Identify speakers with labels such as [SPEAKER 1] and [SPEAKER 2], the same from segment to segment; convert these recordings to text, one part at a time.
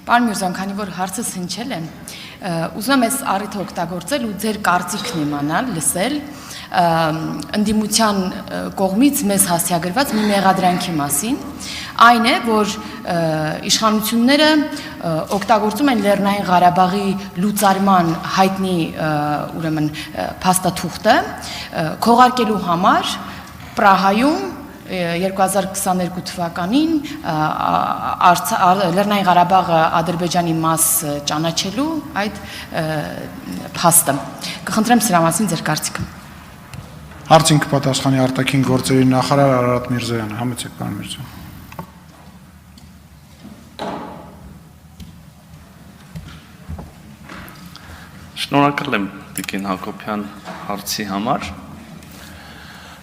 [SPEAKER 1] Պարոն Միրզոյան, քանի որ հարցս հնչել է, ուզում եմ այս առիթը օգտագործել ու ձեր կարծիքն իմանալ, լսել ընդդիմության կողմից մեզ հասցեագրված մի մեղադրանքի մասին, այն է, որ իշխանությունները օգտագործում են Լեռնային Ղարաբաղի լուծարման հայտնի ուրեմն փաստաթուղթը քողարկելու համար Պրահայում 2022 թվականին Լեռնային Ղարաբաղը Ադրբեջանի մաս ճանաչելու այդ փաստը։ Կխնդրեմ սրա մասին ձեր կարծիքը։
[SPEAKER 2] Հարցին կպատասխանի արտաքին գործերի նախարար Արարատ Միրզոյանը, համեցեք պարոն Միրզոյան։
[SPEAKER 3] Շնորհակալ եմ Տիկին Հակոբյան հարցի համար։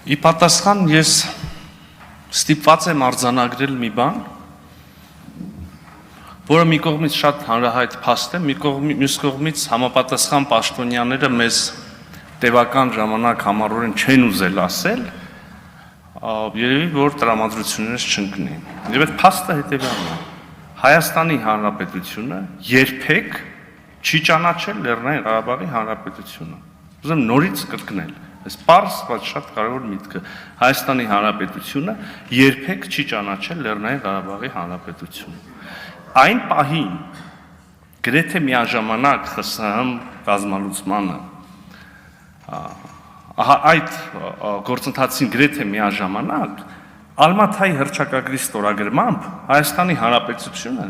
[SPEAKER 3] Ի պատասխան ես ստիպված եմ արձանագրել մի բան, որը մի կողմից շատ հանրահայտ փաստ է, մյուս կողմից համապատասխան պաշտոնյաները մեզ տևական ժամանակ համառորեն չեն ուզել ասել, երևի որ տրամադրություններս չընկնի։ Եվ այդ փաստը հետևյալն է. Հայաստանի Հանրապետությունը երբեք չի ճանաչել Լեռնային Ղարաբաղի Հանրապետությունը։ Ուզում նորից կրկնել, այս պարզ, բայց շատ կարևոր միտքը, Հայաստանի Հանրապետությունը երբեք չի ճանաչել Լեռնային Ղարաբաղի Հանրապետությունը։ Այն պահին գրեթե միաժամանակ ԽՍՀՄ կազմալուծմանը այդ գործընթացին գրեթե միաժամանակ Ալմաթայի հռչակագրի ստորագրմամբ Հայաստանի Հանրապետությունը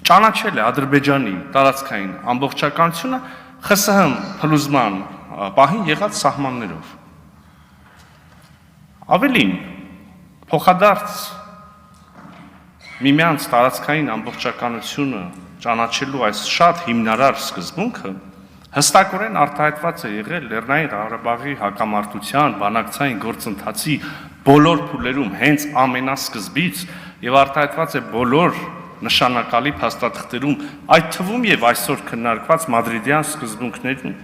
[SPEAKER 3] ճանաչել է Ադրբեջանի տարածքային ամբողջականությունը ԽՍՀՄ փլուզման պահին եղած սահմաններով։ Ավելին, փոխադարձ միմյանց տարածքային ամբողջականությունը ճանաչելու այս շատ հիմնարար սկզբունքը հստակորեն արտահայտված է եղել Լեռնային Ղարաբաղի հակամարտության բանակցային գործընթացի բոլոր փուլերում հենց ամենասկզբից եւ արտահայտված է բոլոր նշանակալի փաստաթղթերում, այդ թվում եւ այսօր քննարկված մադրիդյան սկզբունքներում։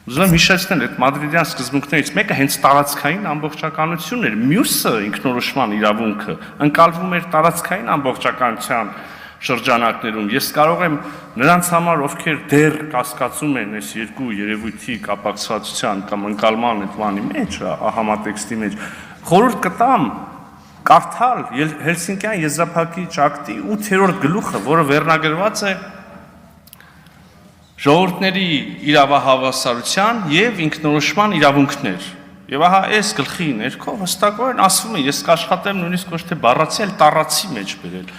[SPEAKER 3] Ուզում եմ հիշեցնել, այդ մադրիդյան սկզբունքներից մեկը հենց տարածքային ամբողջականությունն էր, մյուսը ինքնորոշման իրավունքը ընկալվում էր տարածքային ամբողջականության շրջանակներում։ Ես կարող եմ նրանց համար, ովքեր դեռ կասկածում են այս երկու երևույթի կապակցվածության կամ ընկալման այդ բանի մեջ, համատեքստի մեջ, խորհուրդ կտամ կարդալ Հելսինկյան եզրափակիչ ակտի 8-րդ գլուխը, որը վերնագրված է ժողովուրդների իրավահավասարության եւ ինքնորոշման իրավունքներ։ Եվ ահա այս գլխի ներքո հստակորեն ասվում է, ես կաշխատեմ նույնիսկ ոչ թե բառացի, այլ տառացի մեջ բերել։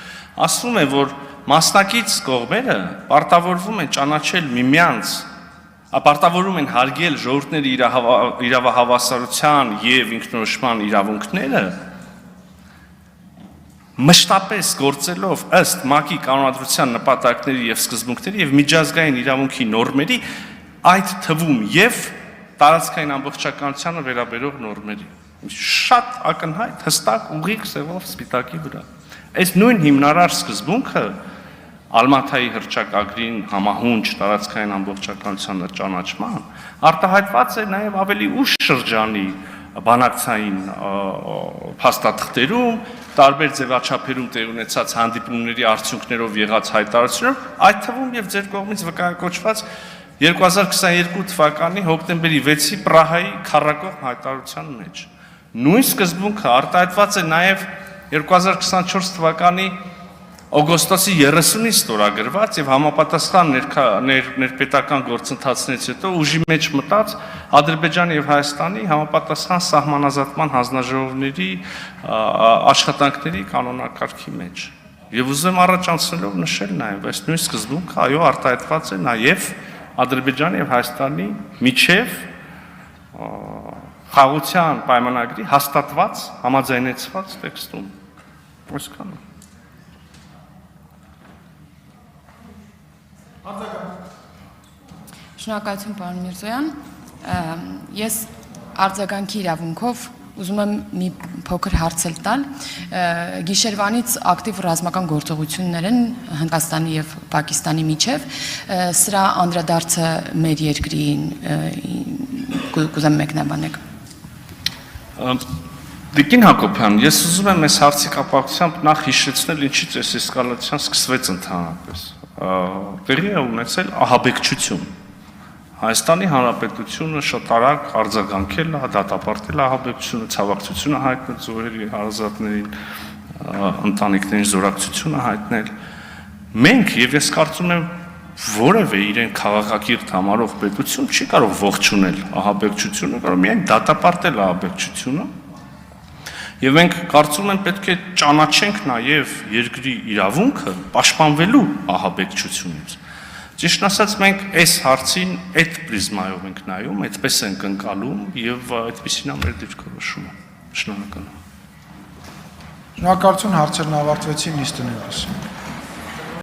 [SPEAKER 3] Ասվում է, որ մասնակից կողմերը պարտավորվում են ճանաչել միմյանց, պարտավորում են հարգել ժողովուրդների իրավահավասարության եւ ինքնորոշման իրավունքները, մշտապես գործելով ըստ ՄԱԿ-ի կանոնադրության նպատակների եւ սկզբունքների եւ միջազգային իրավունքի նորմերի, այդ թվում եւ տարածքային ամբողջականությանը վերաբերող նորմերի։ Շատ ակնհայտ, հստակ, ուղիղ սևով սպիտակի վրա։ Այս նույն հիմնարար սկզբունքը Ալմաթայի հռչակագրին համահունչ տարածքային ամբողջականության ճանաչման արտահայտված է նաեւ ավելի ուշ շրջանի բանակցային փաստաթղթերում, տարբեր ձևաչափերում տեղ ունեցած հանդիպումների արդյունքներով եղած հայտարարություններով, այդ թվում եւ ձեր կողմից վկայակոչված 2022 թվականի հոկտեմբերի 6-ի Պրահայի քառակողմ հայտարարության մեջ։ Նույն սկզբունքը արտահայտված է նաեւ 2024 թվականի օգոստոսի 30-ին ստորագրված եւ համապատասխան ներպետական գործընթացներից հետո ուժի մեջ մտած Ադրբեջանի եւ Հայաստանի համապատասխան սահմանազատման հանձնաժողովների աշխատանքների կանոնակարգի մեջ։ Եվ ուզում եմ առաջ անցնելով նշել նաեւ, այս նույն սկզբունքը այո արտահայտված է նաեւ Ադրբեջանի եւ Հայաստանի միջև խաղաղության պայմանագրի հաստատված համաձայնեցված տեքստում։ Այսքանը։
[SPEAKER 1] Շնորհակալություն պարոն Միրզոյան, ես արձագանքի իրավունքով ուզում եմ մի փոքր հարցել տալ, գիշերվանից ակտիվ ռազմական գործողություններ են Հնդկաստանի եւ Պակիստանի միջև, սրա անդրադարձը մեր երկրին կուզեմ մեկնաբանեք։
[SPEAKER 3] Տիկին Հակոբյան, ես ուզում եմ այս հարցի կապակցությամբ նախ հիշեցնել ինչից այս էսկալացիան սկսվեց ընդհանրապես։ Տեղի է ունեցել ահաբեկչություն։ Հայաստանի Հանրապետությունը շատ արագ արձագանքել է, դատապարտել է ահաբեկչությունը, ցավակցությունը հայտնել զոհերի հարազատներին, ընտանիքներին զորակցությունը հայտնել։ Մենք եւ ես կարծում եմ որևէ իրեն քաղաքակիրթ համարող պետություն չի կարող ողջունել ահաբեկչությունը, կարող միայն դատապարտել ահաբեկչությունը։ Եվ մենք կարծում եմ պետք է ճանաչենք նաև երկրի իրավունքը պաշտպանվելու ահաբեկչությունից։ Ճիշտ ասած մենք այս հարցին այդ պրիզմայով ենք նայում, այդպես ենք ընկալում եւ այդպեսին է մեր դիրքորոշումը։ Շնորհակալ եմ։
[SPEAKER 2] Շնորհակալություն, հարցերն ավարտվեցին, նիստը նույնպես։